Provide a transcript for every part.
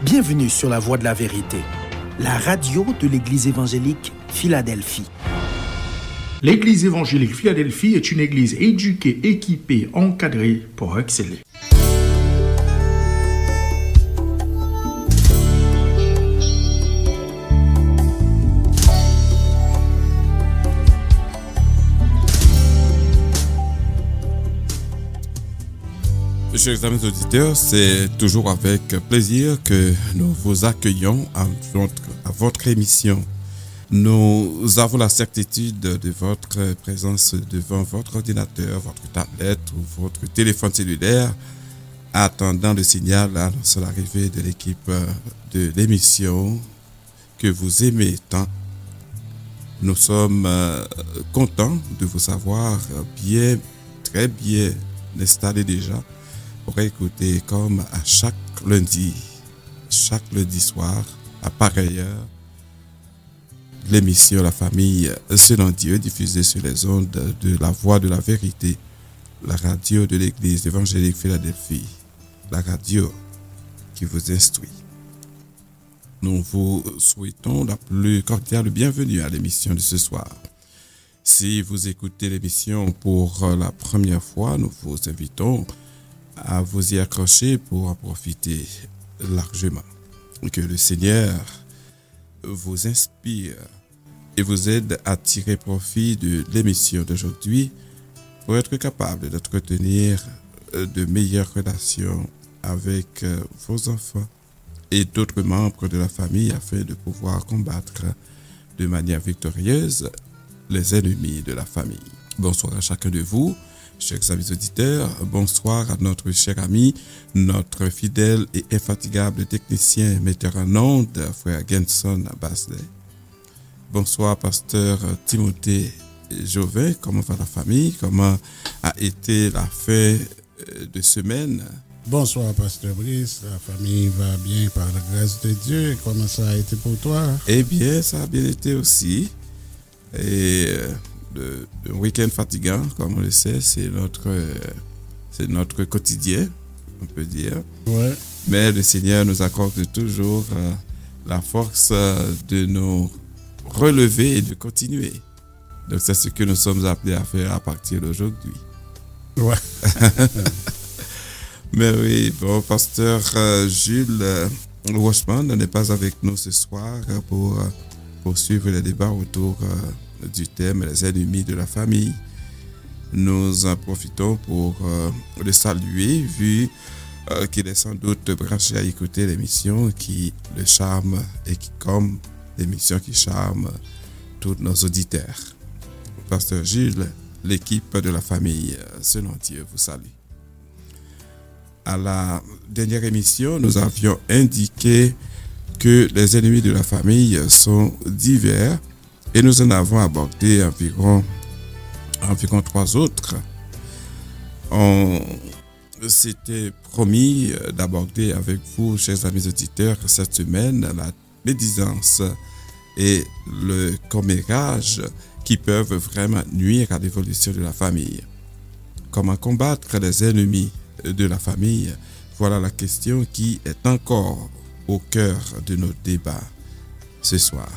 Bienvenue sur la Voix de la Vérité, la radio de l'Église évangélique Philadelphie. L'Église évangélique Philadelphie est une église éduquée, équipée, encadrée pour exceller. Chers amis auditeurs, c'est toujours avec plaisir que nous vous accueillons à votre émission. Nous avons la certitude de votre présence devant votre ordinateur, votre tablette ou votre téléphone cellulaire, attendant le signal annonçant l'arrivée de l'équipe de l'émission que vous aimez tant. Nous sommes contents de vous savoir très bien installés déjà, pour écouter comme à chaque lundi soir, à pareille heure, l'émission La Famille selon Dieu, diffusée sur les ondes de la Voix de la Vérité, la radio de l'Église évangélique Philadelphie, la radio qui vous instruit. Nous vous souhaitons la plus cordiale bienvenue à l'émission de ce soir. Si vous écoutez l'émission pour la première fois, nous vous invitons à vous y accrocher pour en profiter largement. Que le Seigneur vous inspire et vous aide à tirer profit de l'émission d'aujourd'hui pour être capable d'entretenir de meilleures relations avec vos enfants et d'autres membres de la famille afin de pouvoir combattre de manière victorieuse les ennemis de la famille. Bonsoir à chacun de vous. Chers amis auditeurs, bonsoir à notre cher ami, notre fidèle et infatigable technicien metteur en ondes, frère Genson Basley. Bonsoir, pasteur Timothée Jovet. Comment va la famille? Comment a été la fin de semaine? Bonsoir, pasteur Brice. La famille va bien par la grâce de Dieu. Comment ça a été pour toi? Eh bien, ça a bien été aussi. Et un week-end fatigant, comme on le sait, c'est notre quotidien, on peut dire. Ouais. Mais le Seigneur nous accorde toujours la force de nous relever et de continuer. Donc c'est ce que nous sommes appelés à faire à partir d'aujourd'hui. Ouais. Mais oui, bon, pasteur Jules Washman n'est pas avec nous ce soir pour poursuivre les débats autour du thème les ennemis de la famille. Nous en profitons pour le saluer, vu qu'il est sans doute branché à écouter l'émission qui le charme et qui, comme l'émission qui charme tous nos auditeurs. Pasteur Gilles, l'équipe de la famille selon Dieu vous salue. À la dernière émission, nous avions indiqué que les ennemis de la famille sont divers et nous en avons abordé environ 3 autres. On s'était promis d'aborder avec vous, chers amis auditeurs, cette semaine la médisance et le commérage qui peuvent vraiment nuire à l'évolution de la famille. Comment combattre les ennemis de la famille? Voilà la question qui est encore au cœur de nos débats ce soir.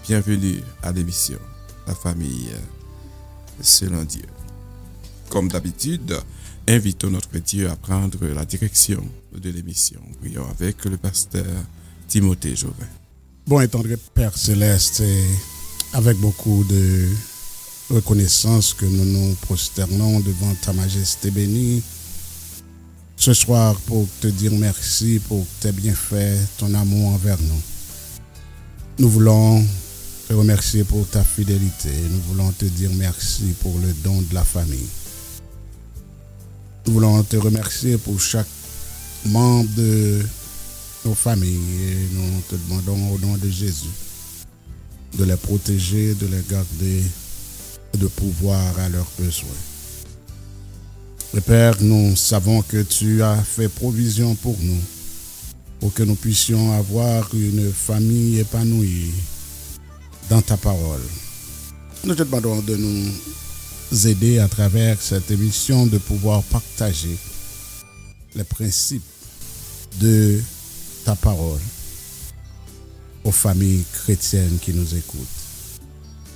Bienvenue à l'émission La Famille selon Dieu. Comme d'habitude, invitons notre Dieu à prendre la direction de l'émission. Prions avec le pasteur Timothée Jovet. Bon et tendre Père Céleste, avec beaucoup de reconnaissance que nous nous prosternons devant ta majesté bénie ce soir pour te dire merci pour tes bienfaits, ton amour envers nous. Nous voulons te remercier pour ta fidélité. Nous voulons te dire merci pour le don de la famille. Nous voulons te remercier pour chaque membre de nos familles. Et nous te demandons au nom de Jésus de les protéger, de les garder et de pouvoir à leurs besoins. Et Père, nous savons que tu as fait provision pour nous, pour que nous puissions avoir une famille épanouie dans ta parole. Nous te demandons de nous aider à travers cette émission de pouvoir partager les principes de ta parole aux familles chrétiennes qui nous écoutent.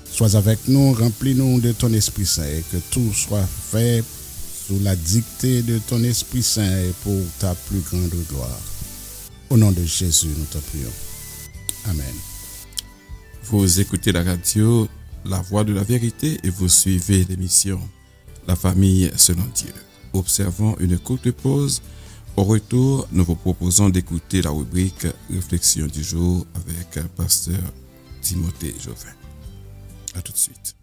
Sois avec nous, remplis-nous de ton Esprit Saint et que tout soit fait sous la dictée de ton Esprit Saint et pour ta plus grande gloire. Au nom de Jésus, nous te prions. Amen. Vous écoutez la radio La Voix de la Vérité et vous suivez l'émission La Famille selon Dieu. Observons une courte pause. Au retour, nous vous proposons d'écouter la rubrique Réflexion du jour avec Pasteur Timothée Jouvin. À tout de suite.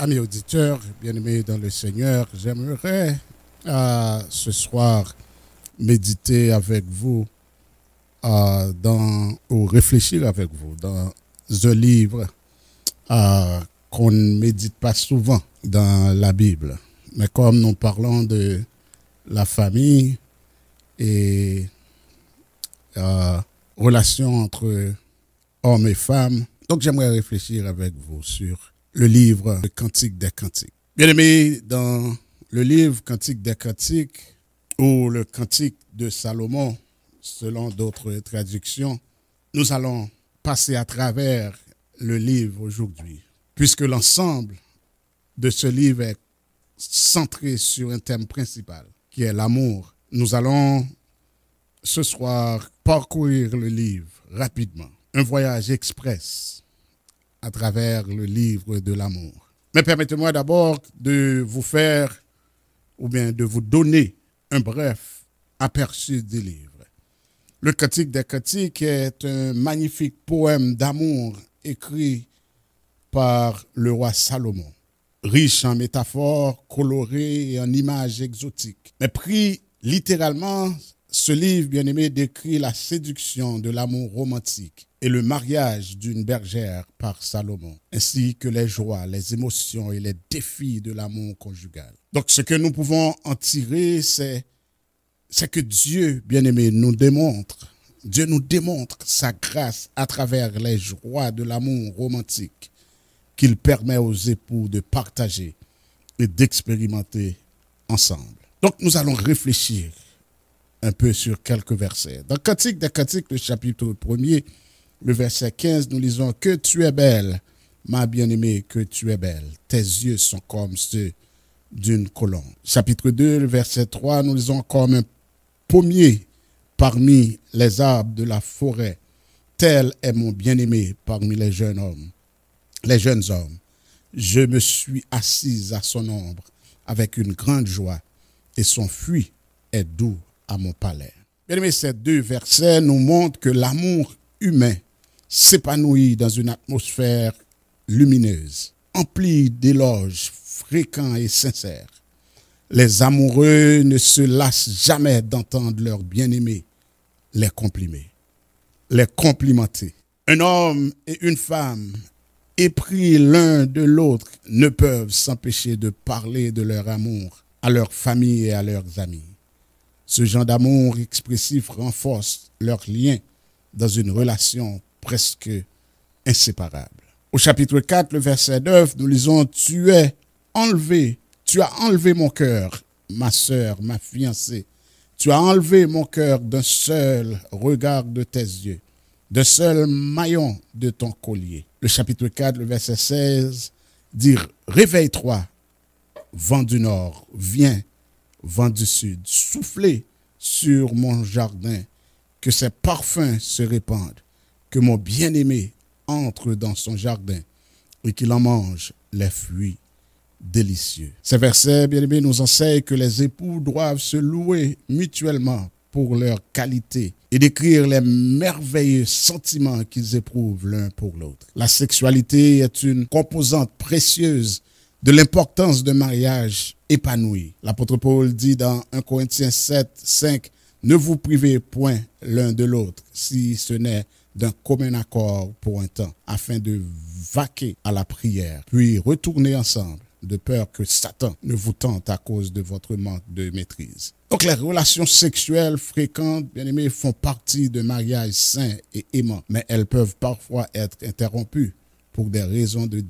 Amis auditeurs, bien-aimés dans le Seigneur, j'aimerais ce soir méditer avec vous ou réfléchir avec vous dans un livre qu'on ne médite pas souvent dans la Bible. Mais comme nous parlons de la famille et relation entre hommes et femmes, donc j'aimerais réfléchir avec vous sur le livre Le Cantique des Cantiques. Bien-aimés, dans le livre Cantique des Cantiques ou le Cantique de Salomon, selon d'autres traductions, nous allons passer à travers le livre aujourd'hui, puisque l'ensemble de ce livre est centré sur un thème principal, qui est l'amour. Nous allons ce soir parcourir le livre rapidement, un voyage express à travers le livre de l'amour. Mais permettez-moi d'abord de vous faire, ou bien de vous donner un bref aperçu du livre. Le Cantique des Cantiques est un magnifique poème d'amour écrit par le roi Salomon, riche en métaphores colorées et en images exotiques. Mais pris littéralement, ce livre, bien-aimé, décrit la séduction de l'amour romantique et le mariage d'une bergère par Salomon, ainsi que les joies, les émotions et les défis de l'amour conjugal. Donc, ce que nous pouvons en tirer, c'est que Dieu, bien-aimé, nous démontre sa grâce à travers les joies de l'amour romantique qu'il permet aux époux de partager et d'expérimenter ensemble. Donc, nous allons réfléchir un peu sur quelques versets. Dans Cantique des Cantiques, le chapitre 1er, le verset 15, nous lisons « Que tu es belle, ma bien-aimée, que tu es belle. Tes yeux sont comme ceux d'une colombe. » Chapitre 2, le verset 3, nous lisons « Comme un pommier parmi les arbres de la forêt, tel est mon bien-aimé parmi les jeunes hommes. Je me suis assise à son ombre avec une grande joie, et son fruit est doux à mon palais. » Bien-aimés, ces deux versets nous montrent que l'amour humain s'épanouit dans une atmosphère lumineuse, emplie d'éloges fréquents et sincères. Les amoureux ne se lassent jamais d'entendre leur bien-aimé les complimenter. Un homme et une femme épris l'un de l'autre ne peuvent s'empêcher de parler de leur amour à leur famille et à leurs amis. Ce genre d'amour expressif renforce leur lien dans une relation presque inséparable. Au chapitre 4, le verset 9, nous lisons « Tu as enlevé mon cœur, ma sœur, ma fiancée. Tu as enlevé mon cœur d'un seul regard de tes yeux, d'un seul maillon de ton collier. » Le chapitre 4, le verset 16, dit « Réveille-toi, vent du nord, viens, vent du sud, soufflez sur mon jardin, que ses parfums se répandent, que mon bien-aimé entre dans son jardin et qu'il en mange les fruits délicieux. Ces versets, bien-aimés, nous enseignent que les époux doivent se louer mutuellement pour leur qualité et décrire les merveilleux sentiments qu'ils éprouvent l'un pour l'autre. La sexualité est une composante précieuse de l'importance d'un mariage épanoui. L'apôtre Paul dit dans 1 Corinthiens 7, 5, « Ne vous privez point l'un de l'autre, si ce n'est d'un commun accord pour un temps, afin de vaquer à la prière, puis retourner ensemble, de peur que Satan ne vous tente à cause de votre manque de maîtrise. » Donc les relations sexuelles fréquentes, bien aimés, font partie de mariages sains et aimants, mais elles peuvent parfois être interrompues pour des raisons de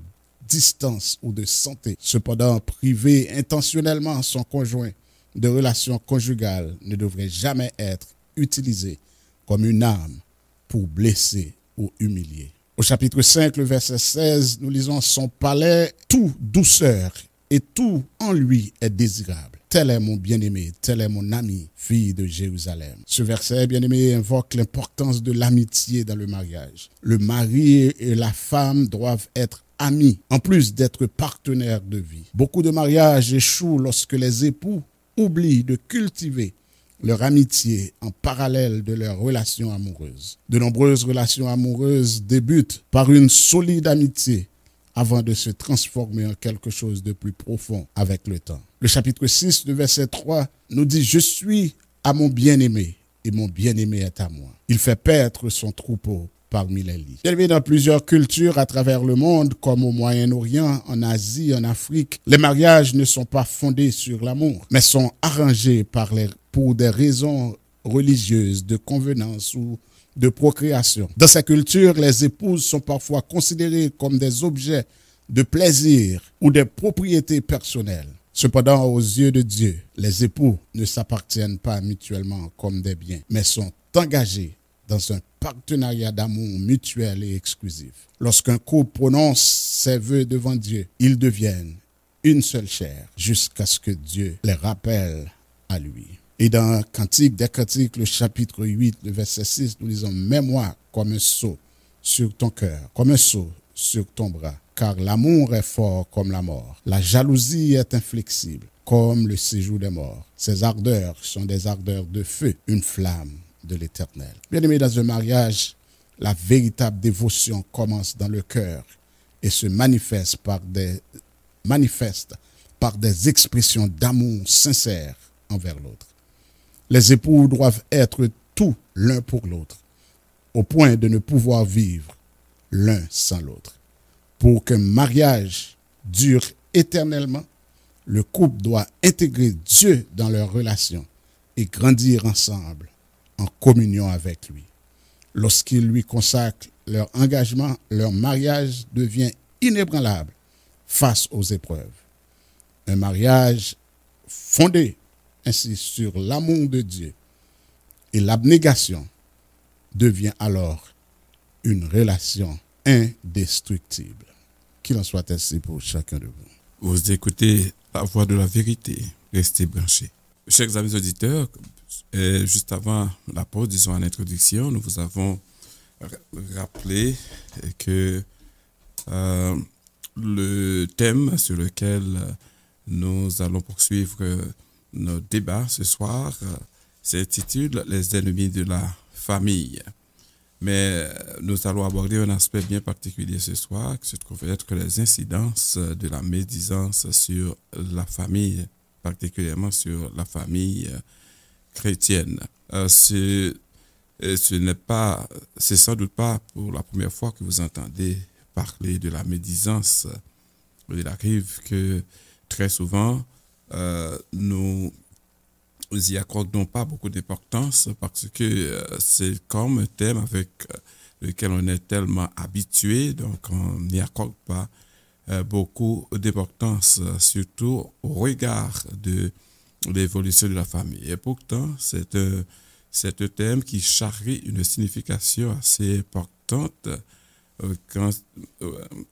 distance ou de santé. Cependant, priver intentionnellement son conjoint de relations conjugales ne devrait jamais être utilisé comme une arme pour blesser ou humilier. Au chapitre 5, le verset 16, nous lisons « Son palais, tout douceur et tout en lui est désirable. Tel est mon bien-aimé, tel est mon ami, fille de Jérusalem. » Ce verset, bien-aimé, invoque l'importance de l'amitié dans le mariage. Le mari et la femme doivent être amis, en plus d'être partenaires de vie. Beaucoup de mariages échouent lorsque les époux oublient de cultiver leur amitié en parallèle de leur relation amoureuse. De nombreuses relations amoureuses débutent par une solide amitié avant de se transformer en quelque chose de plus profond avec le temps. Le chapitre 6, le verset 3, nous dit « Je suis à mon bien-aimé et mon bien-aimé est à moi. Il fait paître son troupeau parmi les lits. » Élevé dans plusieurs cultures à travers le monde, comme au Moyen-Orient, en Asie, en Afrique, les mariages ne sont pas fondés sur l'amour, mais sont arrangés pour des raisons religieuses, de convenance ou de procréation. Dans ces cultures, les épouses sont parfois considérées comme des objets de plaisir ou des propriétés personnelles. Cependant, aux yeux de Dieu, les époux ne s'appartiennent pas mutuellement comme des biens, mais sont engagés dans un partenariat d'amour mutuel et exclusif. Lorsqu'un couple prononce ses vœux devant Dieu, ils deviennent une seule chair jusqu'à ce que Dieu les rappelle à lui. Et dans Cantique des Cantiques, le chapitre 8, le verset 6, nous lisons « Mets-moi comme un sceau sur ton cœur, comme un sceau sur ton bras, car l'amour est fort comme la mort. La jalousie est inflexible comme le séjour des morts. Ses ardeurs sont des ardeurs de feu, une flamme de l'Éternel. » Bien-aimés, dans un mariage, la véritable dévotion commence dans le cœur et se manifeste par des expressions d'amour sincère envers l'autre. Les époux doivent être tout l'un pour l'autre, au point de ne pouvoir vivre l'un sans l'autre. Pour qu'un mariage dure éternellement, le couple doit intégrer Dieu dans leur relation et grandir ensemble en communion avec lui. Lorsqu'ils lui consacrent leur engagement, leur mariage devient inébranlable face aux épreuves. Un mariage fondé ainsi sur l'amour de Dieu et l'abnégation devient alors une relation indestructible. Qu'il en soit ainsi pour chacun de vous. Vous écoutez la voix de la vérité. Restez branchés. Chers amis auditeurs, juste avant la pause, disons en introduction, nous vous avons rappelé que le thème sur lequel nous allons poursuivre nos débats ce soir s'intitule « Les ennemis de la famille ». Mais nous allons aborder un aspect bien particulier ce soir, qui se trouve être les incidences de la médisance sur la famille, particulièrement sur la famille chrétienne. C'est sans doute pas pour la première fois que vous entendez parler de la médisance. Il arrive que très souvent, nous y accordons pas beaucoup d'importance parce que c'est comme un thème avec lequel on est tellement habitué, donc on n'y accorde pas beaucoup d'importance, surtout au regard de l'évolution de la famille. Et pourtant, c'est un thème qui charrie une signification assez importante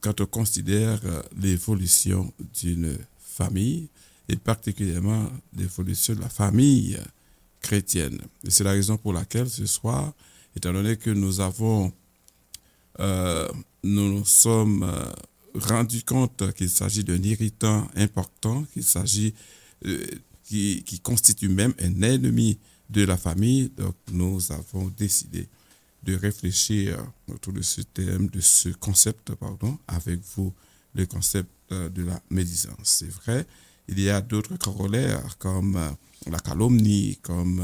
quand on considère l'évolution d'une famille, et particulièrement l'évolution de la famille chrétienne. Et c'est la raison pour laquelle ce soir, étant donné que nous nous sommes rendus compte qu'il s'agit d'un irritant important, qu'il s'agit qui constitue même un ennemi de la famille, donc nous avons décidé de réfléchir autour de ce thème, de ce concept, avec vous, le concept de la médisance. C'est vrai, il y a d'autres corollaires comme la calomnie, comme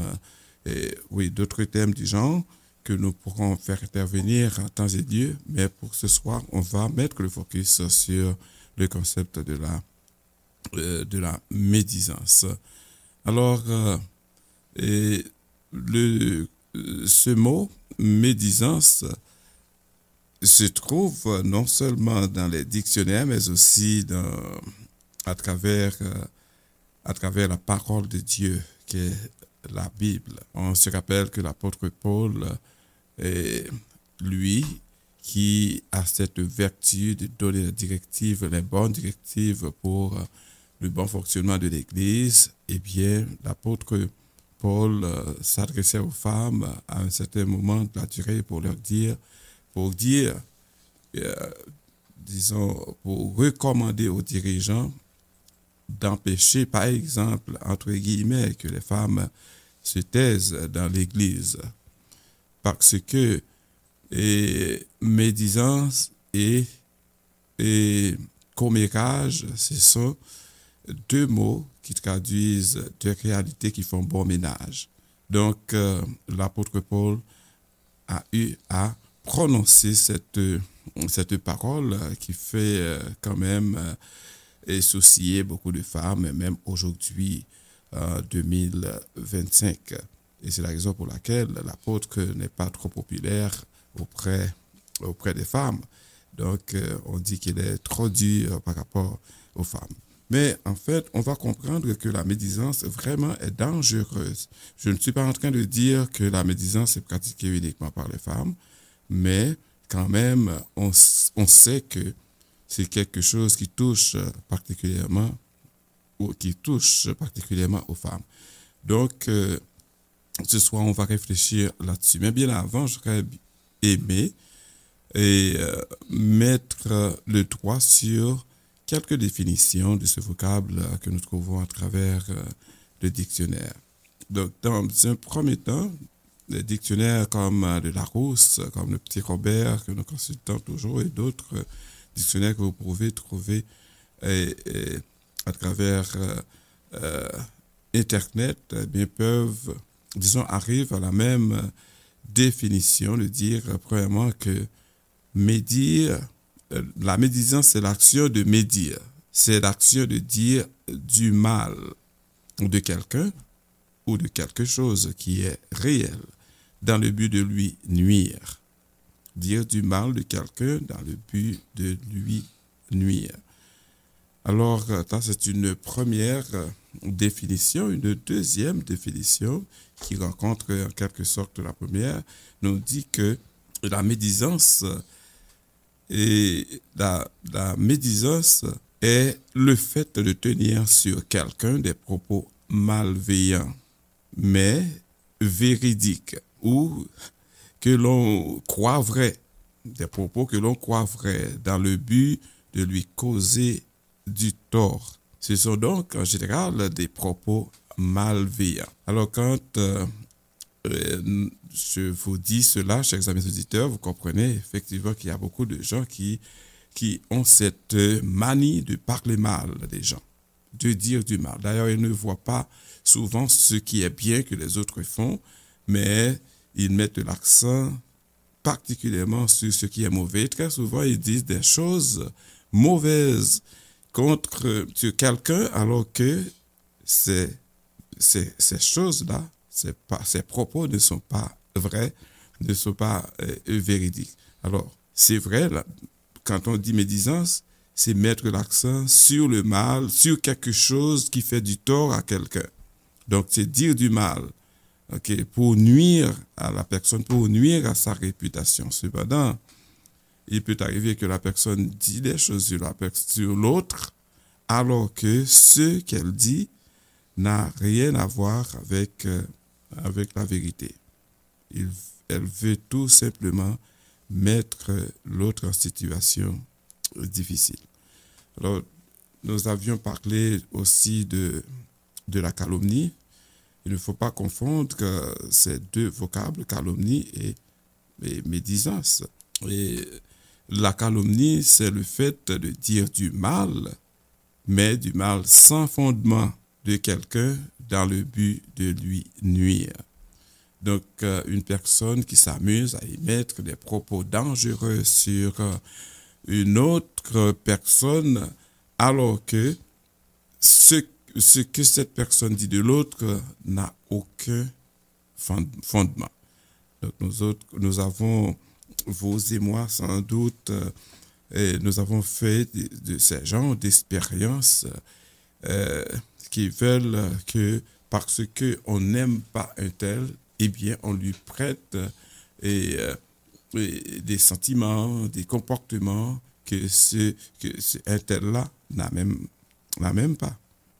d'autres thèmes du genre que nous pourrons faire intervenir en temps et lieu, mais pour ce soir, on va mettre le focus sur le concept de la médisance. Alors, ce mot médisance se trouve non seulement dans les dictionnaires, mais aussi à travers la parole de Dieu, qui est la Bible. On se rappelle que l'apôtre Paul est lui qui a cette vertu de donner les bonnes directives pour le bon fonctionnement de l'Église. Eh bien, l'apôtre Paul s'adressait aux femmes à un certain moment de la durée pour recommander aux dirigeants d'empêcher, par exemple, entre guillemets, que les femmes se taisent dans l'Église. Parce que médisance et commérage, ce sont deux mots qui traduisent deux réalités qui font bon ménage. Donc, l'apôtre Paul a eu à prononcer cette parole qui fait quand même soucier beaucoup de femmes, même aujourd'hui, 2025. Et c'est la raison pour laquelle l'apôtre n'est pas trop populaire auprès des femmes. Donc, on dit qu'il est trop dur par rapport aux femmes. Mais en fait, on va comprendre que la médisance vraiment est dangereuse. Je ne suis pas en train de dire que la médisance est pratiquée uniquement par les femmes, mais quand même, on sait que c'est quelque chose qui touche particulièrement aux femmes. Donc, ce soir, on va réfléchir là-dessus. Mais bien avant, j'aurais aimé mettre le doigt sur quelques définitions de ce vocable que nous trouvons à travers le dictionnaire. Donc, dans un premier temps, les dictionnaires comme le Larousse, comme le Petit Robert, que nous consultons toujours, et d'autres dictionnaires que vous pouvez trouver à travers Internet, arrivent à la même définition de dire, premièrement, que médire, la médisance, c'est l'action de médire. C'est l'action de dire du mal de quelqu'un ou de quelque chose qui est réel dans le but de lui nuire. Dire du mal de quelqu'un dans le but de lui nuire. Alors, ça, c'est une première définition. Une deuxième définition qui rencontre en quelque sorte la première nous dit que la médisance est le fait de tenir sur quelqu'un des propos malveillants, mais véridiques, ou que l'on croit vrai, des propos que l'on croit vrais, dans le but de lui causer du tort. Ce sont donc en général des propos malveillants. Alors quand je vous dis cela, chers amis auditeurs, vous comprenez effectivement qu'il y a beaucoup de gens qui ont cette manie de parler mal des gens, de dire du mal. D'ailleurs, ils ne voient pas souvent ce qui est bien que les autres font, mais ils mettent l'accent particulièrement sur ce qui est mauvais. Très souvent, ils disent des choses mauvaises sur quelqu'un, alors que ces choses-là, ces propos ne sont pas vrais, ne sont pas véridiques. Alors, c'est vrai, là, quand on dit médisance, c'est mettre l'accent sur le mal, sur quelque chose qui fait du tort à quelqu'un. Donc, c'est dire du mal, pour nuire à la personne, pour nuire à sa réputation. Cependant, il peut arriver que la personne dit des choses sur l'autre, alors que ce qu'elle dit n'a rien à voir avec la vérité. Elle veut tout simplement mettre l'autre en situation difficile. Alors, nous avions parlé aussi de la calomnie. Il ne faut pas confondre ces deux vocables, calomnie et médisance. Et la calomnie, c'est le fait de dire du mal, mais du mal sans fondement de quelqu'un dans le but de lui nuire. Donc, une personne qui s'amuse à émettre des propos dangereux sur une autre personne, alors que ce que cette personne dit de l'autre n'a aucun fondement. Donc, nous avons, vous et moi sans doute, nous avons fait de ces genres d'expériences qui veulent que parce qu'on n'aime pas un tel, eh bien, on lui prête des sentiments, des comportements que un tel-là n'a même pas.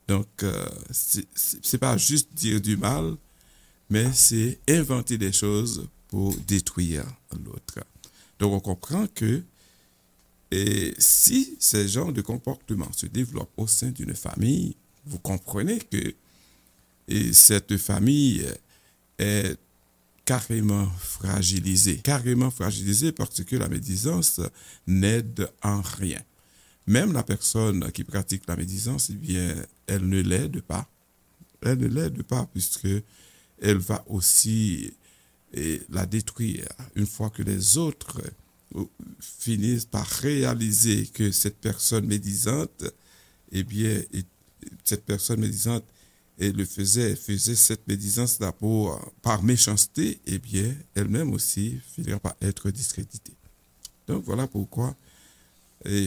Donc, c'est pas juste dire du mal, mais c'est inventer des choses pour détruire l'autre. Donc, on comprend que si ces genres de comportements se développent au sein d'une famille, vous comprenez que cette famille est carrément fragilisée parce que la médisance n'aide en rien. Même la personne qui pratique la médisance, eh bien, elle ne l'aide pas. Elle ne l'aide pas puisque elle va aussi la détruire une fois que les autres finissent par réaliser que cette personne médisante, eh bien, cette personne médisante elle faisait cette médisance-là par méchanceté, eh bien, elle-même aussi finira par être discréditée. Donc, voilà pourquoi,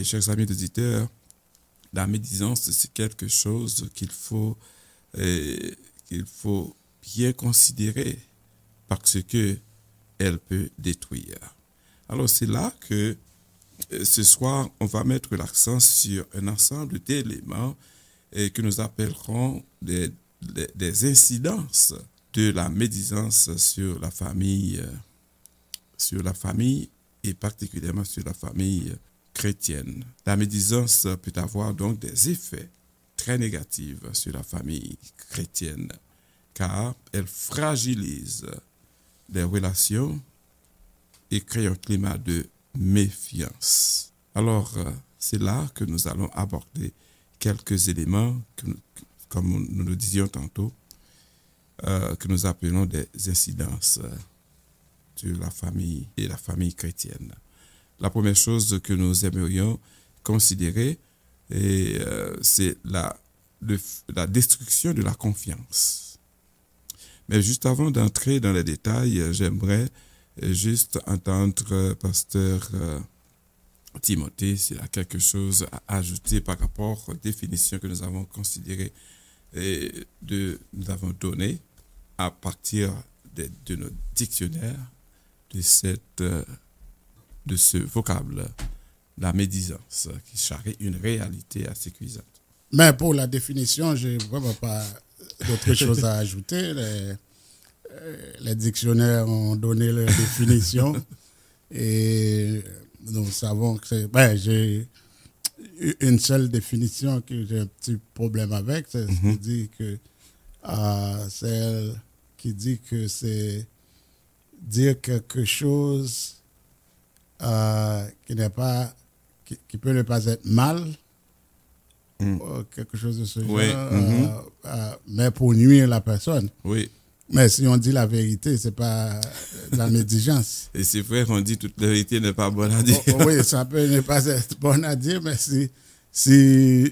chers amis auditeurs, la médisance, c'est quelque chose qu'il faut bien considérer parce que elle peut détruire. Alors, c'est là que ce soir, on va mettre l'accent sur un ensemble d'éléments que nous appellerons des incidences de la médisance sur la famille et particulièrement sur la famille chrétienne. La médisance peut avoir donc des effets très négatifs sur la famille chrétienne car elle fragilise les relations et crée un climat de méfiance. Alors, c'est là que nous allons aborder quelques éléments, comme nous le disions tantôt, que nous appelons des incidences sur la famille et la famille chrétienne. La première chose que nous aimerions considérer, c'est la destruction de la confiance. Mais juste avant d'entrer dans les détails, j'aimerais juste entendre Pasteur Timothée, s'il a quelque chose à ajouter par rapport aux définitions que nous avons considérées nous avons données à partir de nos dictionnaires de ce vocable, la médisance, qui charrie une réalité assez cuisante. Mais pour la définition, je n'ai vraiment pas d'autre chose à ajouter. Les dictionnaires ont donné leur définition et nous savons que j'ai une seule définition que j'ai un petit problème avec, c'est ce qui dit que celle qui dit que c'est dire quelque chose qui n'est pas qui peut ne pas être mal, quelque chose de ce genre, mais pour nuire la personne. Oui. Mais si on dit la vérité, c'est pas la médisance. Et c'est vrai qu'on dit toute la vérité n'est pas bonne à dire. Oui, ça peut ne pas être bon à dire, mais si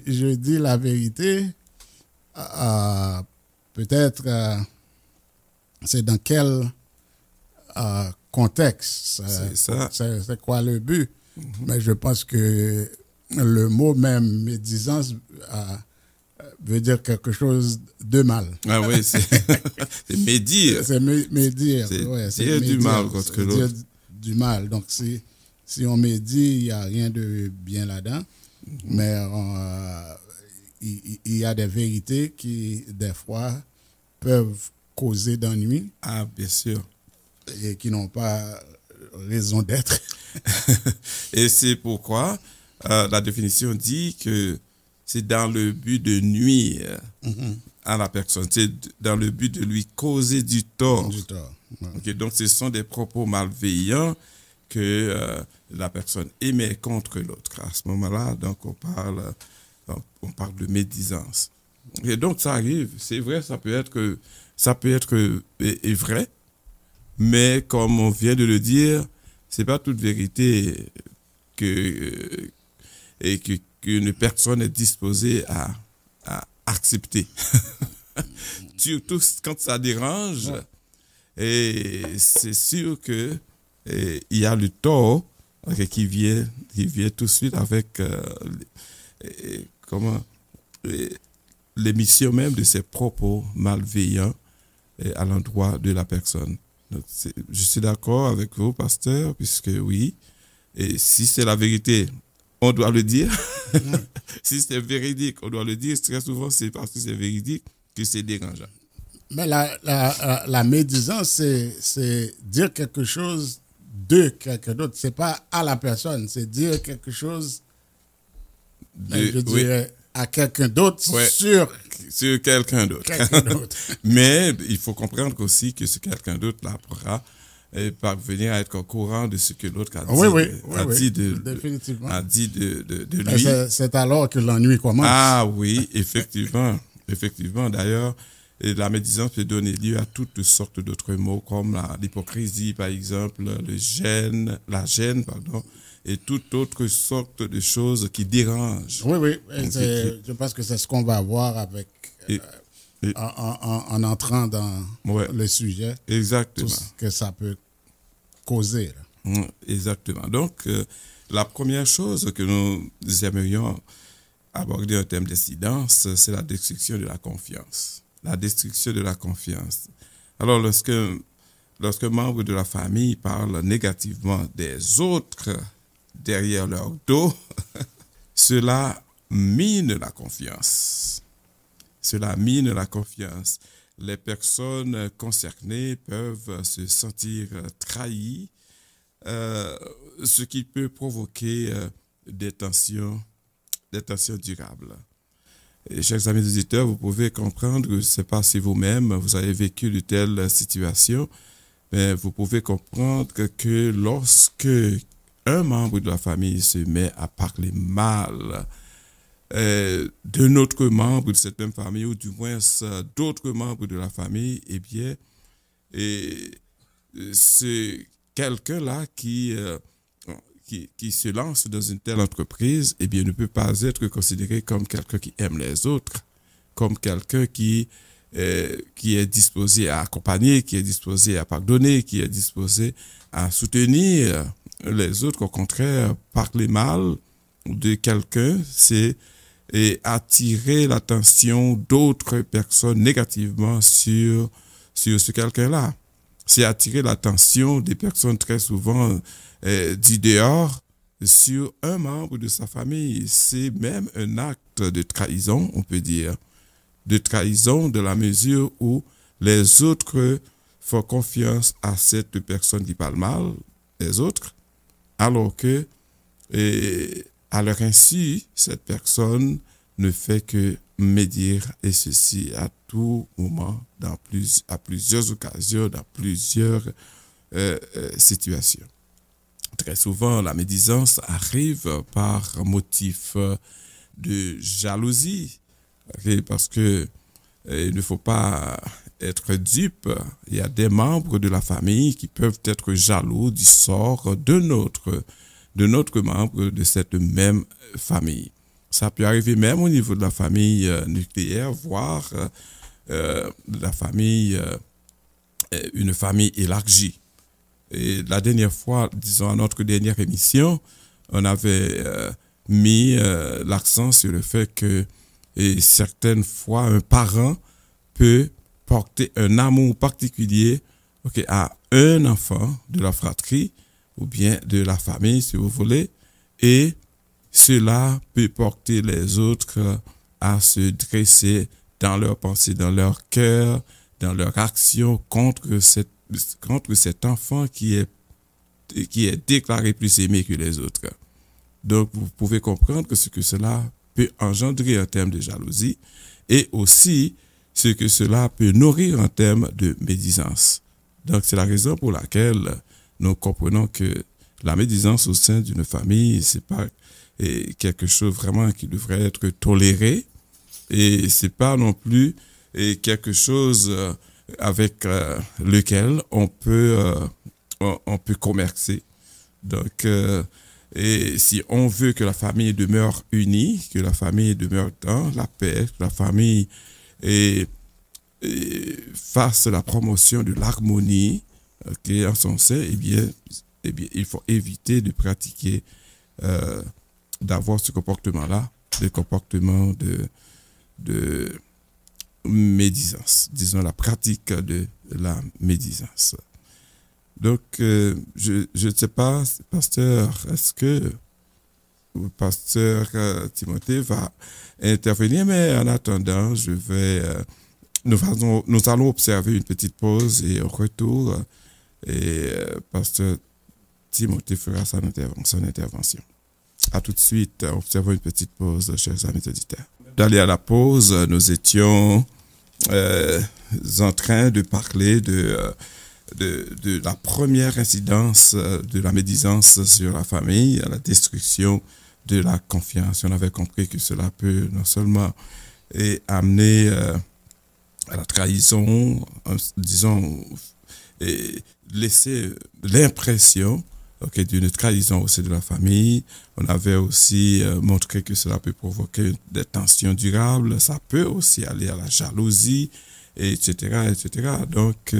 je dis la vérité, peut-être c'est dans quel contexte, c'est quoi le but. Mais je pense que le mot même médisance veut dire quelque chose de mal. Ah oui, c'est médire. C'est médire. C'est dire du mal contre l'autre. Dire du mal. Donc, si on médit, il n'y a rien de bien là-dedans. Mais il y a des vérités qui, des fois, peuvent causer d'ennui. Ah, bien sûr. Et qui n'ont pas raison d'être. Et c'est pourquoi la définition dit que c'est dans le but de nuire à la personne, c'est dans le but de lui causer du tort. Du tort. Ouais. Okay, donc ce sont des propos malveillants que la personne émet contre l'autre. À ce moment-là, donc on parle de médisance. Et donc ça arrive, c'est vrai, ça peut être vrai, mais comme on vient de le dire, c'est pas toute vérité qu'une personne est disposée à accepter. Surtout quand ça dérange. Ouais. Et c'est sûr que il y a le tort qui vient tout de suite avec l'émission même de ces propos malveillants à l'endroit de la personne. Donc, je suis d'accord avec vous, pasteur, puisque oui, et si c'est la vérité, on doit le dire. Si c'est véridique, on doit le dire. Très souvent, c'est parce que c'est véridique que c'est dérangeant. Mais la médisance, c'est dire quelque chose de quelqu'un d'autre. C'est pas à la personne, c'est dire quelque chose, je dirais, à quelqu'un d'autre sur quelqu'un d'autre. Mais il faut comprendre aussi que ce quelqu'un d'autre là pourra parvenir à être au courant de ce que l'autre a dit, définitivement. A dit de lui. C'est alors que l'ennui commence. Ah oui, effectivement. Effectivement, d'ailleurs, la médisance peut donner lieu à toutes sortes d'autres mots comme l'hypocrisie, par exemple, la gêne, et toute autre sorte de choses qui dérangent. Oui. Je pense que c'est ce qu'on va voir avec en entrant dans le sujet. Exactement. Tout ce que ça peut causer. Exactement. Donc, la première chose que nous aimerions aborder en termes d'incidence, c'est la destruction de la confiance. La destruction de la confiance. Alors, lorsque un membre de la famille parle négativement des autres derrière leur dos, cela mine la confiance. Cela mine la confiance. Les personnes concernées peuvent se sentir trahies, ce qui peut provoquer des tensions durables. Et chers amis auditeurs, vous pouvez comprendre, je ne sais pas si vous-même vous avez vécu de telles situations, mais vous pouvez comprendre que lorsque un membre de la famille se met à parler mal d'un autre membre de cette même famille, ou du moins d'autres membres de la famille, eh bien, c'est quelqu'un-là qui se lance dans une telle entreprise, eh bien, ne peut pas être considéré comme quelqu'un qui aime les autres, comme quelqu'un qui est disposé à accompagner, qui est disposé à pardonner, qui est disposé à soutenir les autres. Au contraire, parler mal de quelqu'un, c'est attirer l'attention d'autres personnes négativement sur ce quelqu'un-là. C'est attirer l'attention des personnes très souvent du dehors sur un membre de sa famille. C'est même un acte de trahison, on peut dire. De trahison de la mesure où les autres font confiance à cette personne qui parle mal des autres, alors que, à leur insu, cette personne ne fait que médire, et ceci à tout moment, à plusieurs occasions, dans plusieurs situations. Très souvent, la médisance arrive par motif de jalousie, parce que il ne faut pas être dupe. Il y a des membres de la famille qui peuvent être jaloux du sort d'un autre membre de cette même famille. Ça peut arriver même au niveau de la famille nucléaire, voire la famille, une famille élargie. Et la dernière fois, disons à notre dernière émission, on avait mis l'accent sur le fait que certaines fois un parent peut porter un amour particulier à un enfant de la fratrie ou bien de la famille, si vous voulez, et cela peut porter les autres à se dresser dans leur pensée, dans leur cœur, dans leur action contre cet enfant qui est déclaré plus aimé que les autres. Donc, vous pouvez comprendre que ce que cela peut engendrer en termes de jalousie et aussi ce que cela peut nourrir en termes de médisance. Donc, c'est la raison pour laquelle nous comprenons que la médisance au sein d'une famille, c'est pas quelque chose vraiment qui devrait être toléré et c'est pas non plus quelque chose avec lequel on peut commercer. Donc, et si on veut que la famille demeure unie, que la famille demeure dans la paix, que la famille fasse la promotion de l'harmonie en son sein, eh bien, il faut éviter de pratiquer, d'avoir ce comportement-là, le comportement de médisance, disons la pratique de la médisance. Donc, je ne sais pas, pasteur, est-ce que le pasteur Timothée va intervenir, mais en attendant, nous allons observer une petite pause et au retour, pasteur Timothée fera son intervention. À tout de suite, observons une petite pause, chers amis auditeurs. D'aller à la pause, nous étions en train de parler de la première incidence de la médisance sur la famille, à la destruction de la confiance. On avait compris que cela peut non seulement amener à la trahison, disons, et laisser l'impression d'une trahison au sein de la famille. On avait aussi montré que cela peut provoquer des tensions durables. Ça peut aussi aller à la jalousie, etc., etc. Donc,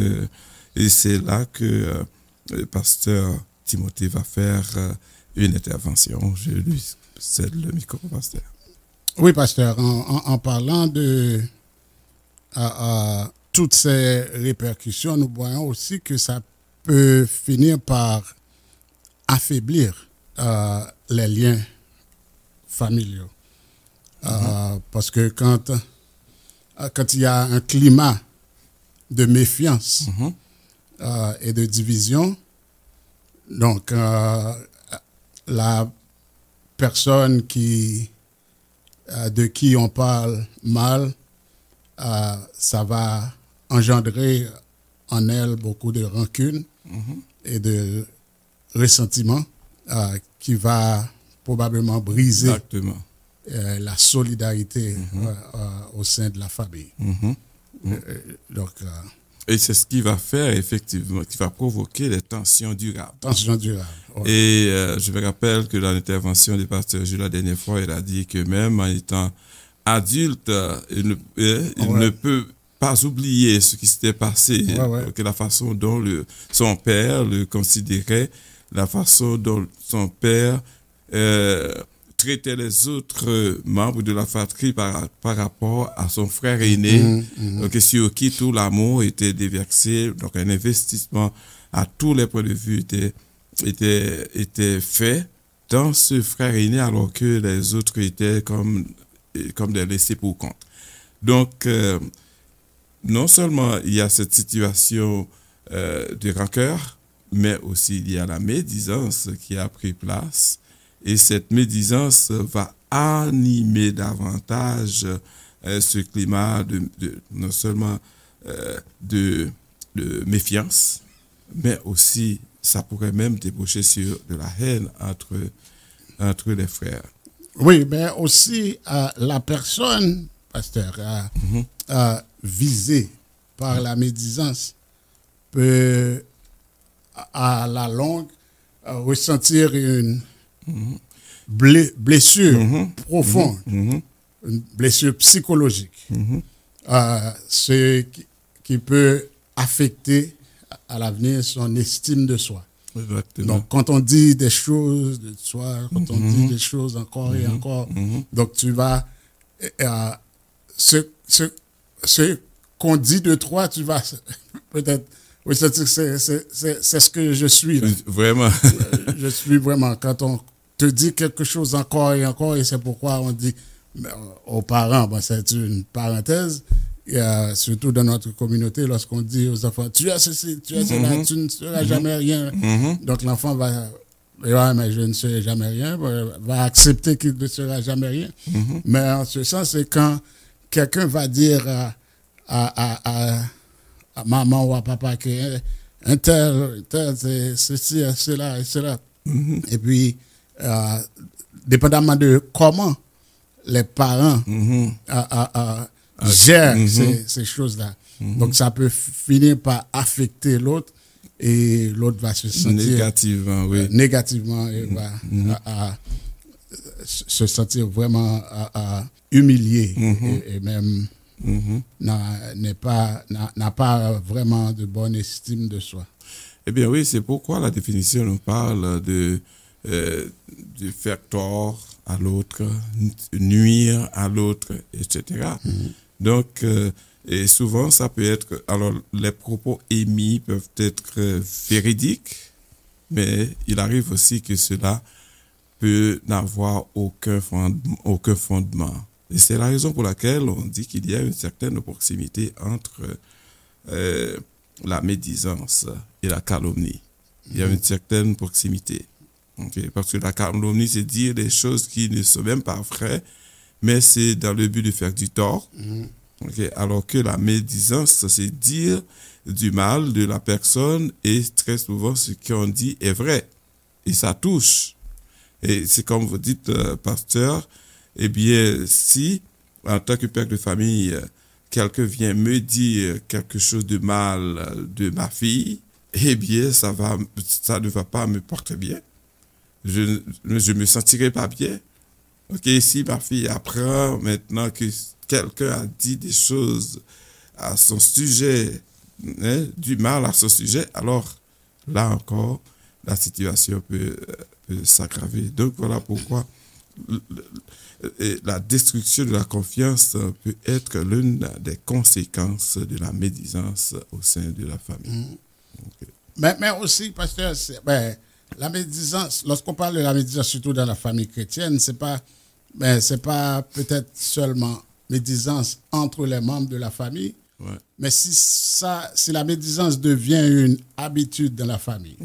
et c'est là que le pasteur Timothée va faire une intervention. Je lui cède le micro, pasteur. Oui, pasteur, en parlant de toutes ces répercussions, nous voyons aussi que ça peut finir par affaiblir les liens familiaux. Parce que quand il y a un climat de méfiance et de division, donc la personne de qui on parle mal, ça va engendrer en elle beaucoup de rancune et de ressentiment qui va probablement briser la solidarité au sein de la famille. Donc, et c'est ce qui va faire, effectivement, qui va provoquer les tensions durables. Tensions durables. Ouais. Et je me rappelle que dans l'intervention du pasteur Jules la dernière fois, il a dit que même en étant adulte, il ne peut pas oublier ce qui s'était passé, que la façon dont son père le considérait, la façon dont son père traitait les autres membres de la fratrie par rapport à son frère aîné, sur qui tout l'amour était déversé. Donc un investissement à tous les points de vue était fait dans ce frère aîné, alors que les autres étaient comme des laissés pour compte. Donc, non seulement il y a cette situation de rancœur, mais aussi il y a la médisance qui a pris place. Et cette médisance va animer davantage ce climat non seulement de méfiance, mais aussi ça pourrait même déboucher sur de la haine entre les frères. Oui, mais aussi la personne, pasteur, visée par la médisance peut à la longue ressentir une blessure profonde, une blessure psychologique, ce qui peut affecter à l'avenir son estime de soi. Exactement. Donc, quand on dit des choses de soi, quand on dit des choses encore et encore, donc tu vas, ce qu'on dit de toi, tu vas peut-être ressentir que c'est ce que je suis. Là. Vraiment. Je suis vraiment, quand on te dit quelque chose encore et encore, et c'est pourquoi on dit, aux parents, bon, c'est une parenthèse, surtout dans notre communauté, lorsqu'on dit aux enfants, tu as ceci, tu as cela, tu ne seras jamais rien. Donc l'enfant va, ouais, mais je ne serai jamais rien, va accepter qu'il ne sera jamais rien. Mais en ce sens, c'est quand quelqu'un va dire à maman ou à papa que un tel, c'est ceci, cela et cela. Et puis, dépendamment de comment les parents gèrent ces choses-là. Donc, ça peut finir par affecter l'autre et l'autre va se sentir négativement et va se sentir vraiment humilié et même n'a pas vraiment de bonne estime de soi. Eh bien oui, c'est pourquoi la définition nous parle de faire tort à l'autre, nuire à l'autre, etc. Donc, et souvent, ça peut être... Alors, les propos émis peuvent être véridiques, mais il arrive aussi que cela peut n'avoir aucun fondement. Et c'est la raison pour laquelle on dit qu'il y a une certaine proximité entre la médisance et la calomnie. Il y a une certaine proximité. Okay? Parce que la calomnie, c'est dire des choses qui ne sont même pas vraies, mais c'est dans le but de faire du tort. Okay? Alors que la médisance, c'est dire du mal de la personne et très souvent ce qu'on dit est vrai. Et ça touche. Et c'est comme vous dites, pasteur, eh bien, si en tant que père de famille, quelqu'un vient me dire quelque chose de mal de ma fille, eh bien, ça ne va pas me porter bien. Je me sentirai pas bien. Ok, si ma fille apprend maintenant que quelqu'un a dit des choses à son sujet, du mal à son sujet, alors là encore, la situation peut s'aggraver. Donc voilà pourquoi la destruction de la confiance peut être l'une des conséquences de la médisance au sein de la famille. Okay. Mais aussi, pasteur, la médisance, lorsqu'on parle de la médisance, surtout dans la famille chrétienne, c'est pas peut-être seulement médisance entre les membres de la famille, mais si la médisance devient une habitude dans la famille.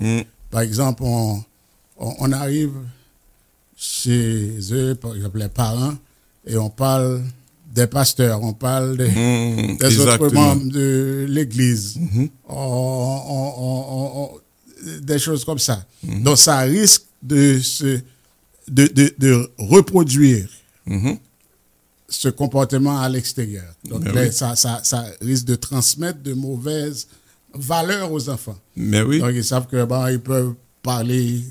Par exemple, on arrive chez eux, par exemple les parents, et on parle des pasteurs, on parle des autres membres de l'église, des choses comme ça. Donc ça risque de reproduire ce comportement à l'extérieur. Donc ça risque de transmettre de mauvaises valeurs aux enfants. Mais oui. Donc ils savent que ils peuvent parler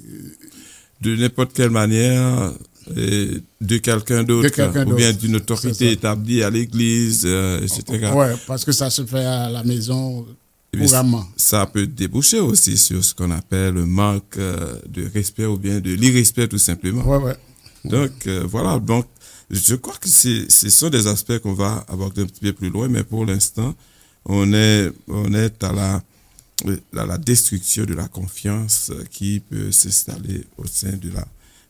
de n'importe quelle manière de quelqu'un d'autre, ou bien d'une autorité établie à l'église, etc. Oui, parce que ça se fait à la maison couramment. Ça peut déboucher aussi sur ce qu'on appelle le manque de respect ou bien de l'irrespect tout simplement. Donc voilà, donc je crois que ce sont des aspects qu'on va aborder un petit peu plus loin, mais pour l'instant, on est à la destruction de la confiance qui peut s'installer au sein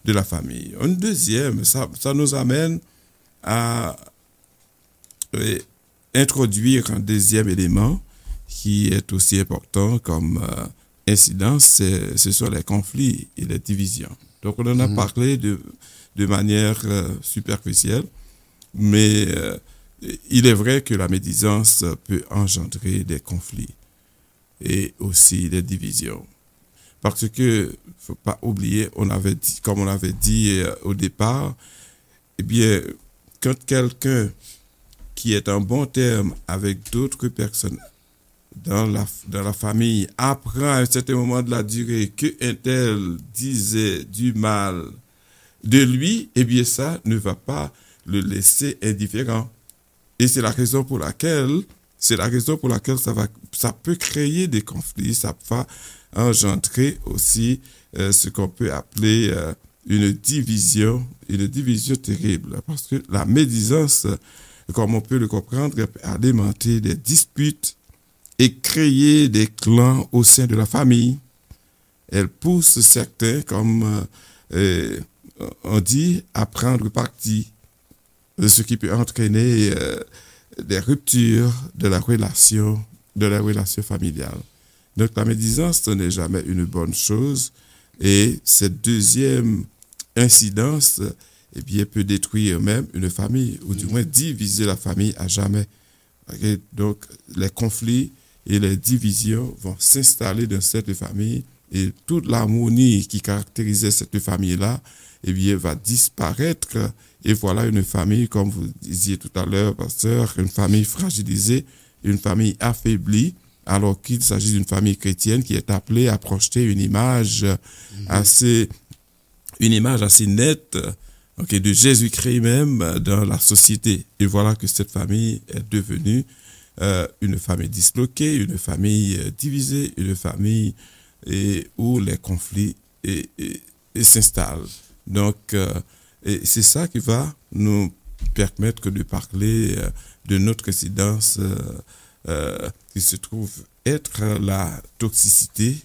de la famille. Une deuxième, ça nous amène à introduire un deuxième élément qui est aussi important comme incidence, ce sont les conflits et les divisions. Donc on en a parlé de manière superficielle, mais il est vrai que la médisance peut engendrer des conflits et aussi des divisions. Parce que, faut pas oublier, comme on avait dit au départ, eh bien, quand quelqu'un qui est en bon terme avec d'autres personnes dans la famille apprend à un certain moment de la durée qu'un tel disait du mal de lui, eh bien, ça ne va pas le laisser indifférent. Et c'est la raison pour laquelle ça peut créer des conflits, ça va engendrer aussi ce qu'on peut appeler une division terrible. Parce que la médisance, comme on peut le comprendre, peut alimenter des disputes et créer des clans au sein de la famille. Elle pousse certains, comme on dit, à prendre parti. ce qui peut entraîner des ruptures de la relation familiale. Donc la médisance, ce n'est jamais une bonne chose. Et cette deuxième incidence, eh bien, peut détruire même une famille, ou du moins diviser la famille à jamais. Okay? Donc les conflits et les divisions vont s'installer dans cette famille, et toute l'harmonie qui caractérisait cette famille-là, eh bien, va disparaître. Et voilà une famille, comme vous disiez tout à l'heure, pasteur, une famille fragilisée, une famille affaiblie, alors qu'il s'agit d'une famille chrétienne qui est appelée à projeter une image assez nette, okay, de Jésus-Christ même dans la société. Et voilà que cette famille est devenue une famille disloquée, une famille divisée, une famille où les conflits s'installent. Donc, et c'est ça qui va nous permettre de parler de notre résidence qui se trouve être la toxicité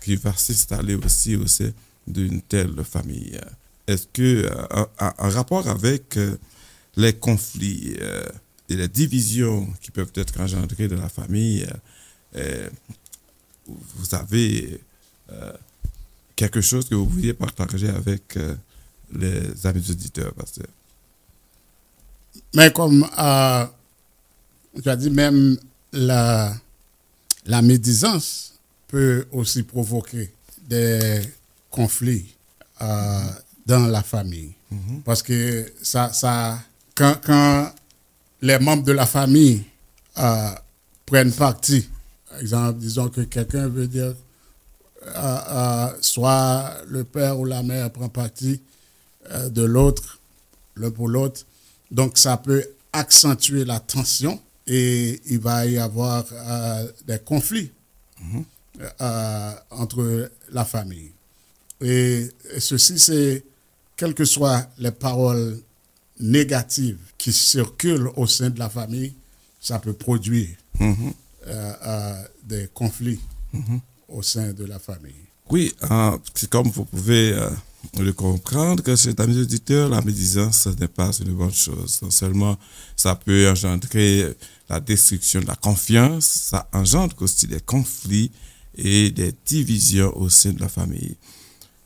qui va s'installer aussi au sein d'une telle famille. Est-ce que, en rapport avec les conflits et les divisions qui peuvent être engendrées dans la famille, vous avez quelque chose que vous vouliez partager avec les amis auditeurs, pasteur? Mais comme tu as dit, même la médisance peut aussi provoquer des conflits dans la famille. Parce que quand les membres de la famille prennent parti, par exemple, disons que quelqu'un veut dire soit le père ou la mère prend parti de l'autre, l'un pour l'autre, donc ça peut accentuer la tension et il va y avoir des conflits entre la famille. Et ceci, c'est quelles que soient les paroles négatives qui circulent au sein de la famille, ça peut produire des conflits au sein de la famille. Oui, c'est comme vous pouvez le comprendre, que cet ami auditeur, la médisance n'est pas une bonne chose. Non seulement ça peut engendrer la destruction de la confiance, ça engendre aussi des conflits et des divisions au sein de la famille.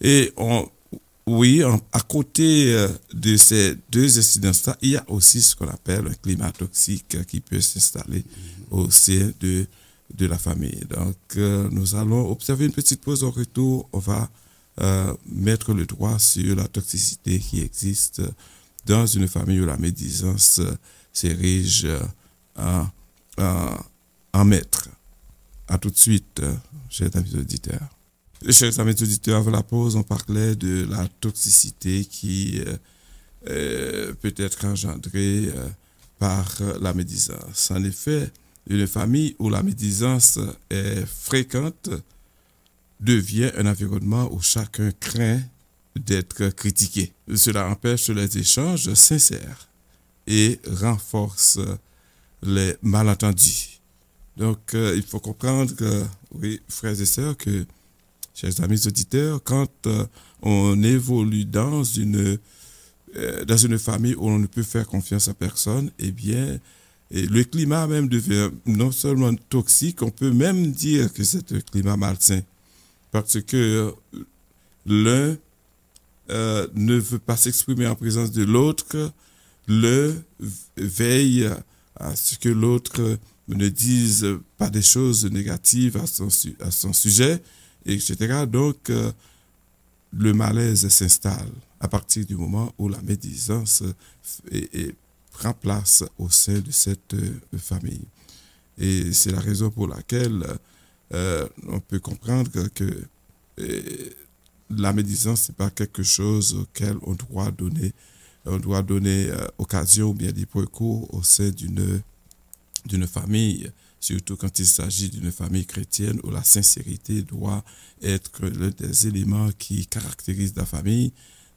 Et à côté de ces deux incidences-là, il y a aussi ce qu'on appelle un climat toxique qui peut s'installer au sein de la famille. Donc, nous allons observer une petite pause. Au retour, on va mettre le doigt sur la toxicité qui existe dans une famille où la médisance s'érige en maître. À tout de suite, chers amis auditeurs. Chers amis auditeurs, avant la pause, on parlait de la toxicité qui peut être engendrée par la médisance. En effet, une famille où la médisance est fréquente devient un environnement où chacun craint d'être critiqué. Cela empêche les échanges sincères et renforce les malentendus. Donc, il faut comprendre que, oui, frères et sœurs, que, chers amis auditeurs, quand on évolue dans une famille où on ne peut faire confiance à personne, eh bien, et le climat même devient non seulement toxique, on peut même dire que c'est un climat malsain. Parce que l'un ne veut pas s'exprimer en présence de l'autre, l'un veille à ce que l'autre ne dise pas des choses négatives à son sujet, etc. Donc, le malaise s'installe à partir du moment où la médisance prend place au sein de cette famille. Et c'est la raison pour laquelle on peut comprendre que la médisance, ce n'est pas quelque chose auquel on doit donner occasion ou bien libre cours au sein d'une famille, surtout quand il s'agit d'une famille chrétienne où la sincérité doit être l'un des éléments qui caractérisent la famille.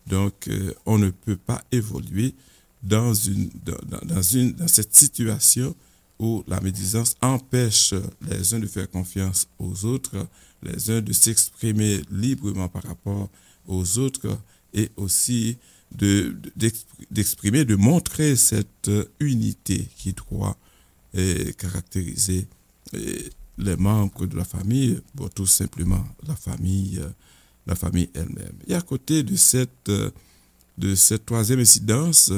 Donc, on ne peut pas évoluer dans cette situation où la médisance empêche les uns de faire confiance aux autres, les uns de s'exprimer librement par rapport aux autres et aussi d'exprimer, de montrer cette unité qui doit caractériser les membres de la famille, bon, tout simplement la famille elle-même. Et à côté de cette troisième incidence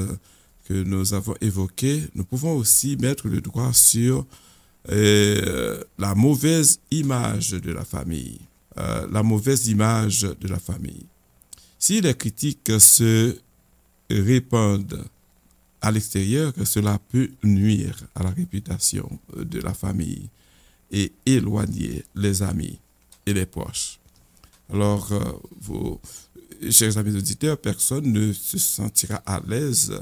que nous avons évoquée, nous pouvons aussi mettre le doigt sur la mauvaise image de la famille. La mauvaise image de la famille. Si les critiques se répandent à l'extérieur, cela peut nuire à la réputation de la famille et éloigner les amis et les proches. Alors, vos chers amis auditeurs, personne ne se sentira à l'aise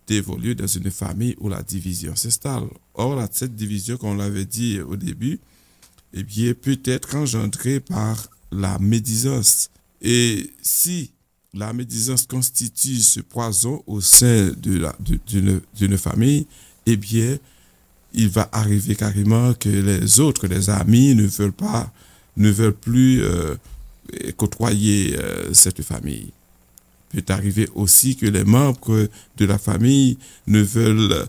d'évoluer dans une famille où la division s'installe. Or, cette division, comme on l'avait dit au début, eh bien, peut être engendrée par la médisance. Et si la médisance constitue ce poison au sein d'une famille, eh bien, il va arriver carrément que les amis ne veulent plus côtoyer cette famille. Il peut arriver aussi que les membres de la famille ne veulent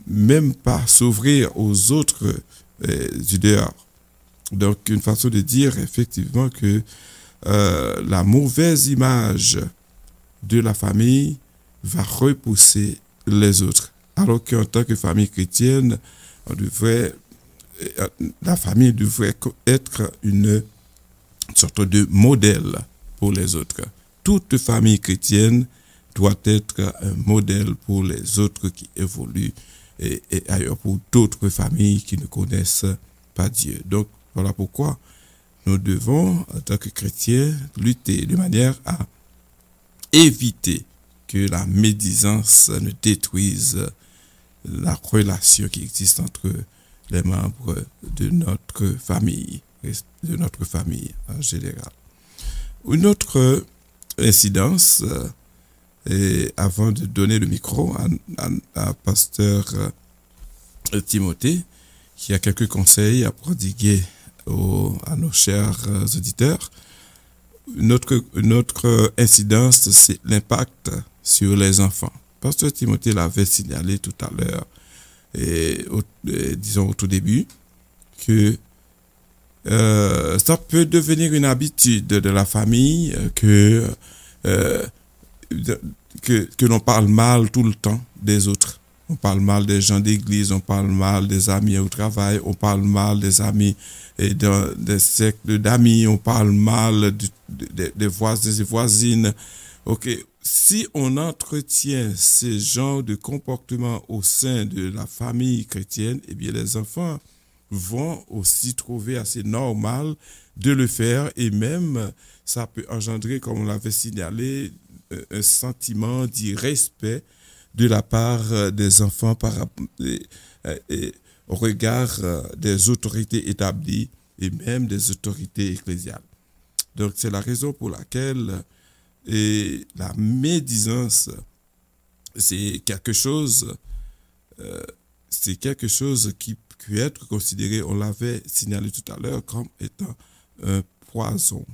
même pas s'ouvrir aux autres du dehors. Donc, une façon de dire effectivement que la mauvaise image de la famille va repousser les autres. Alors qu'en tant que famille chrétienne, la famille devrait être une sorte de modèle pour les autres. Toute famille chrétienne doit être un modèle pour les autres qui évoluent et ailleurs pour d'autres familles qui ne connaissent pas Dieu. Donc, voilà pourquoi nous devons, en tant que chrétiens, lutter de manière à éviter que la médisance ne détruise la relation qui existe entre les membres de notre famille en général. Une autre incidence, et avant de donner le micro à pasteur Timothée, qui a quelques conseils à prodiguer à nos chers auditeurs. Une autre incidence, c'est l'impact sur les enfants. Pasteur Timothée l'avait signalé tout à l'heure, disons au tout début, que ça peut devenir une habitude de la famille que l'on parle mal tout le temps des autres. On parle mal des gens d'église, on parle mal des amis au travail, on parle mal des amis et des cercles d'amis, on parle mal des voisins et voisines. Ok, si on entretient ce genre de comportement au sein de la famille chrétienne, eh bien les enfants vont aussi trouver assez normal de le faire, et même ça peut engendrer, comme on l'avait signalé, un sentiment d'irrespect de la part des enfants au regard des autorités établies et même des autorités ecclésiales. Donc c'est la raison pour laquelle la médisance, c'est quelque chose qui peut être considéré, on l'avait signalé tout à l'heure, comme étant un poison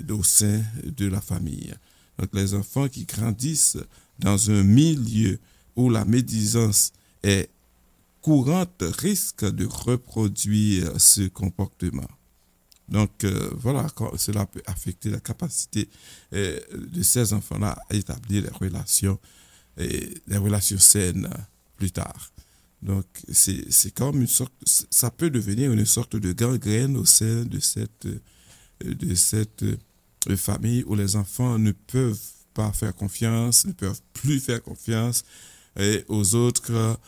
au sein de la famille. Donc les enfants qui grandissent dans un milieu où la médisance est courante risquent de reproduire ce comportement. Donc voilà, cela peut affecter la capacité de ces enfants-là à établir des relations saines plus tard. Donc c'est comme une sorte, ça peut devenir une sorte de gangrène au sein de cette famille où les enfants ne peuvent pas faire confiance, ne peuvent plus faire confiance aux autres,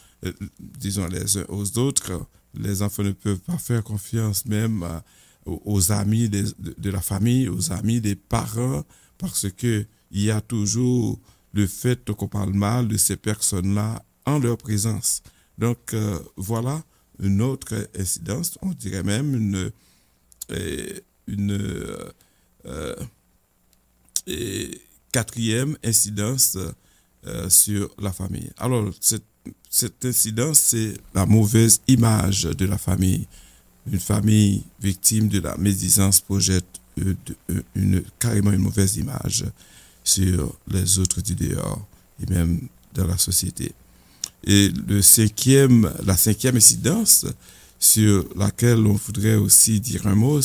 disons les uns aux autres. Les enfants ne peuvent pas faire confiance même aux amis de la famille, aux amis des parents, parce que il y a toujours le fait qu'on parle mal de ces personnes-là en leur présence. Donc voilà une autre incidence, on dirait même une quatrième incidence sur la famille. Alors, cette incidence, c'est la mauvaise image de la famille. Une famille victime de la médisance projette carrément une mauvaise image sur les autres du dehors et même dans la société. Et la cinquième incidence sur laquelle on voudrait aussi dire un mot,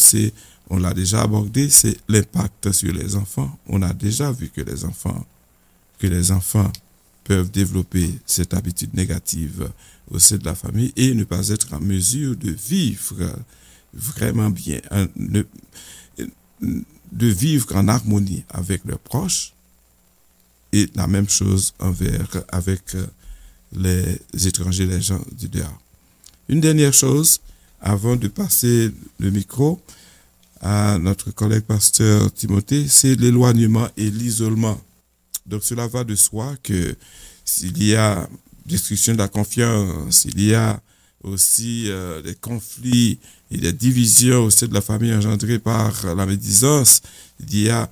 on l'a déjà abordé, c'est l'impact sur les enfants. On a déjà vu que les enfants peuvent développer cette habitude négative au sein de la famille et ne pas être en mesure de vivre vraiment bien, de vivre en harmonie avec leurs proches, et la même chose avec les étrangers, les gens du dehors. Une dernière chose, avant de passer le micro à notre collègue pasteur Timothée, c'est l'éloignement et l'isolement. Donc cela va de soi que s'il y a destruction de la confiance, il y a aussi des conflits et des divisions au sein de la famille engendrées par la médisance, il y a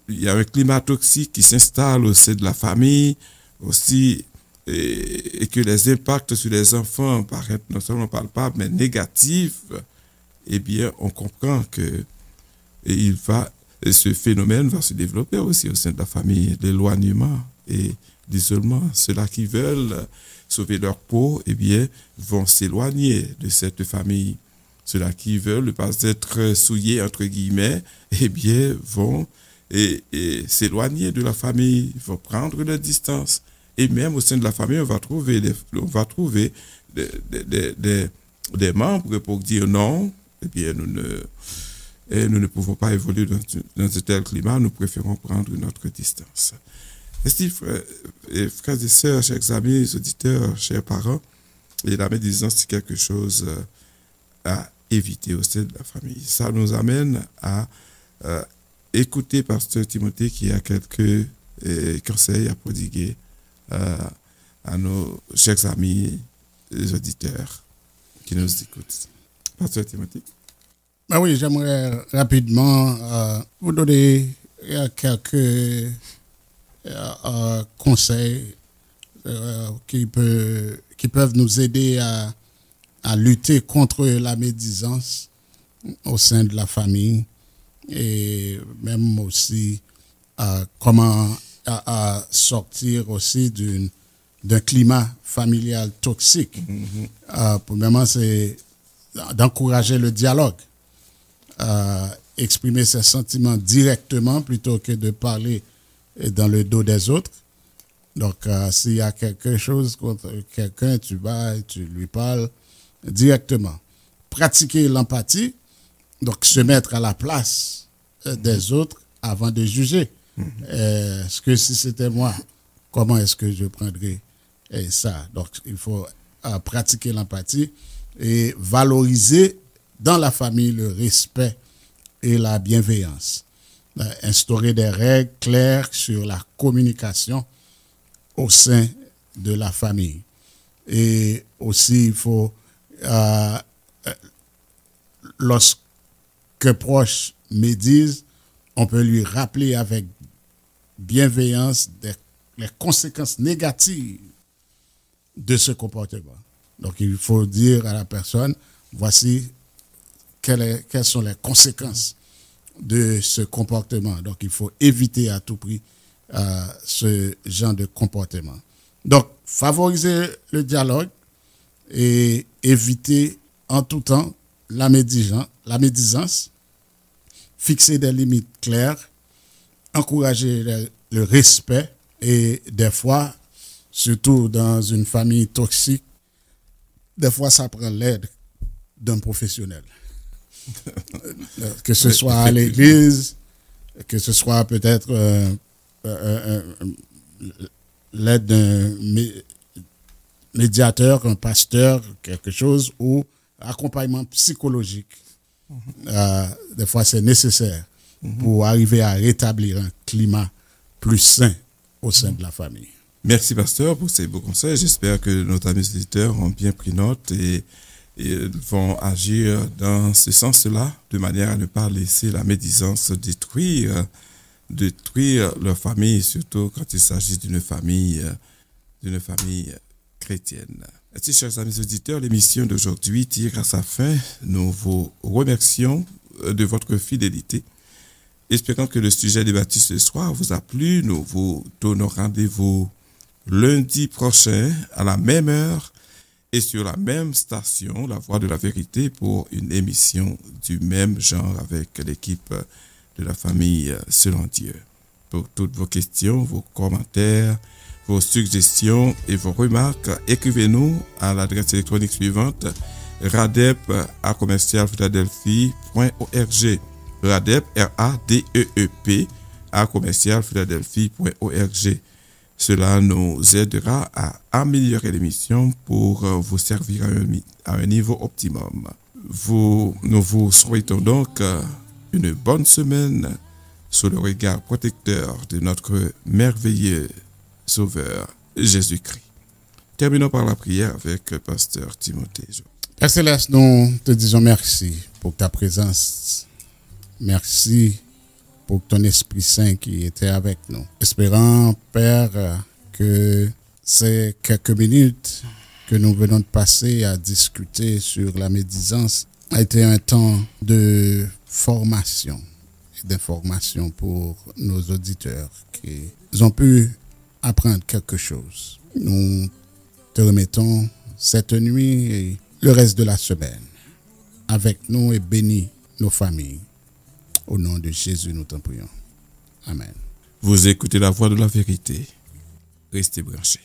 un climat toxique qui s'installe au sein de la famille aussi, et que les impacts sur les enfants paraissent non seulement palpables mais négatifs, eh bien on comprend que ce phénomène va se développer aussi au sein de la famille, l'éloignement et l'isolement. Ceux-là qui veulent sauver leur peau, eh bien, vont s'éloigner de cette famille. Ceux-là qui veulent ne pas être souillés, entre guillemets, eh bien, vont s'éloigner de la famille, vont prendre leur distance. Et même au sein de la famille, on va trouver des membres pour dire non, eh bien, nous ne pouvons pas évoluer dans un tel climat, nous préférons prendre notre distance. Ainsi, frères et sœurs, chers amis, auditeurs, chers parents, et la médisance, c'est quelque chose à éviter au sein de la famille. Ça nous amène à écouter pasteur Timothée qui a quelques conseils à prodiguer à nos chers amis, les auditeurs qui nous écoutent. Pasteur Timothée. Ben oui, j'aimerais rapidement vous donner quelques conseils qui peuvent nous aider à lutter contre la médisance au sein de la famille et même aussi comment sortir aussi d'un climat familial toxique. Premièrement, c'est d'encourager le dialogue, exprimer ses sentiments directement plutôt que de parler dans le dos des autres. Donc, s'il y a quelque chose contre quelqu'un, tu vas et tu lui parles directement. Pratiquer l'empathie, donc se mettre à la place des autres avant de juger. Est-ce que si c'était moi, comment est-ce que je prendrais ça? Donc, il faut pratiquer l'empathie et valoriser dans la famille le respect et la bienveillance. Instaurer des règles claires sur la communication au sein de la famille. Et aussi, il faut, lorsque proche médise, on peut lui rappeler avec bienveillance les conséquences négatives de ce comportement. Donc, il faut dire à la personne, voici quelles sont les conséquences de ce comportement. Donc, il faut éviter à tout prix ce genre de comportement. Donc, favoriser le dialogue et éviter en tout temps la médisance, fixer des limites claires, encourager le respect et des fois, surtout dans une famille toxique, des fois ça prend l'aide d'un professionnel. Que ce soit à l'église, que ce soit peut-être l'aide d'un médiateur, un pasteur, quelque chose, ou accompagnement psychologique. Des fois, c'est nécessaire pour arriver à rétablir un climat plus sain au sein de la famille. Merci, pasteur, pour ces beaux conseils. J'espère que nos amis auditeurs ont bien pris note et vont agir dans ce sens-là, de manière à ne pas laisser la médisance détruire leur famille, surtout quand il s'agit d'une famille chrétienne. Ainsi, chers amis auditeurs, l'émission d'aujourd'hui tire à sa fin. Nous vous remercions de votre fidélité Espérant que le sujet débattu ce soir vous a plu. Nous vous donnons rendez-vous lundi prochain à la même heure et sur la même station, La Voix de la Vérité, pour une émission du même genre avec l'équipe de la famille Selon Dieu. Pour toutes vos questions, vos commentaires, vos suggestions et vos remarques, écrivez-nous à l'adresse électronique suivante: radep@philadelphie.org. Radep, RADEEP, @philadelphie.org. Cela nous aidera à améliorer l'émission pour vous servir à un niveau optimum. Nous vous souhaitons donc une bonne semaine sous le regard protecteur de notre merveilleux Sauveur Jésus-Christ. Terminons par la prière avec Pasteur Timothée. Père Céleste, nous te disons merci pour ta présence. Merci pour ton Esprit Saint qui était avec nous. Espérant, Père, que ces quelques minutes que nous venons de passer à discuter sur la médisance a été un temps de formation et d'information pour nos auditeurs qui ont pu apprendre quelque chose. Nous te remettons cette nuit et le reste de la semaine avec nous et bénis nos familles. Au nom de Jésus, nous t'en prions. Amen. Vous écoutez La Voix de la Vérité. Restez branchés.